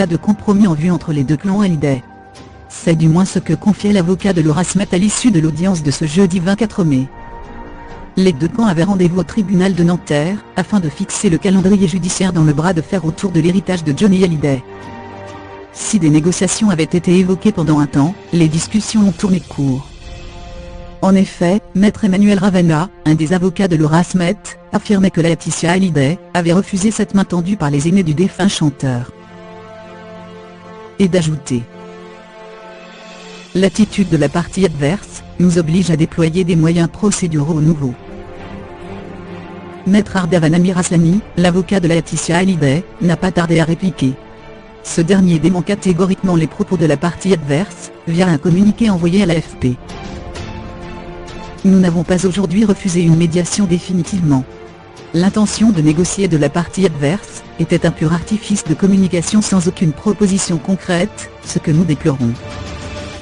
pas de compromis en vue entre les deux clans Hallyday. C'est du moins ce que confiait l'avocat de Laura Smet à l'issue de l'audience de ce jeudi 24 mai. Les deux camps avaient rendez-vous au tribunal de Nanterre, afin de fixer le calendrier judiciaire dans le bras de fer autour de l'héritage de Johnny Hallyday. Si des négociations avaient été évoquées pendant un temps, les discussions ont tourné court. En effet, Maître Emmanuel Ravana, un des avocats de Laura Smet, affirmait que Laetitia Hallyday avait refusé cette main tendue par les aînés du défunt chanteur. Et d'ajouter: l'attitude de la partie adverse nous oblige à déployer des moyens procéduraux nouveaux. Maître Ardavan Amiraslani, l'avocat de Laetitia Hallyday, n'a pas tardé à répliquer. Ce dernier dément catégoriquement les propos de la partie adverse, via un communiqué envoyé à l'AFP. Nous n'avons pas aujourd'hui refusé une médiation définitivement. L'intention de négocier de la partie adverse était un pur artifice de communication sans aucune proposition concrète, ce que nous déplorons.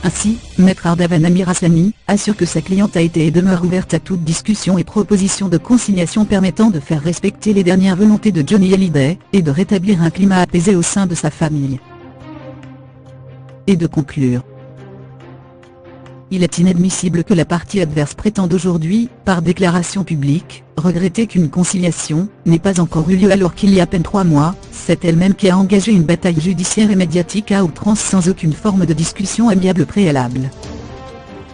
Ainsi, Maître Ardavan Amiraslani assure que sa cliente a été et demeure ouverte à toute discussion et proposition de conciliation permettant de faire respecter les dernières volontés de Johnny Hallyday, et de rétablir un climat apaisé au sein de sa famille. Et de conclure: il est inadmissible que la partie adverse prétende aujourd'hui, par déclaration publique, regretter qu'une conciliation n'ait pas encore eu lieu alors qu'il y a à peine 3 mois, c'est elle-même qui a engagé une bataille judiciaire et médiatique à outrance sans aucune forme de discussion amiable préalable.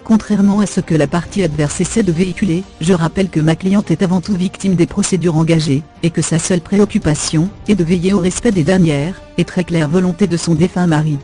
Contrairement à ce que la partie adverse essaie de véhiculer, je rappelle que ma cliente est avant tout victime des procédures engagées, et que sa seule préoccupation est de veiller au respect des dernières, et très claires volontés de son défunt mari.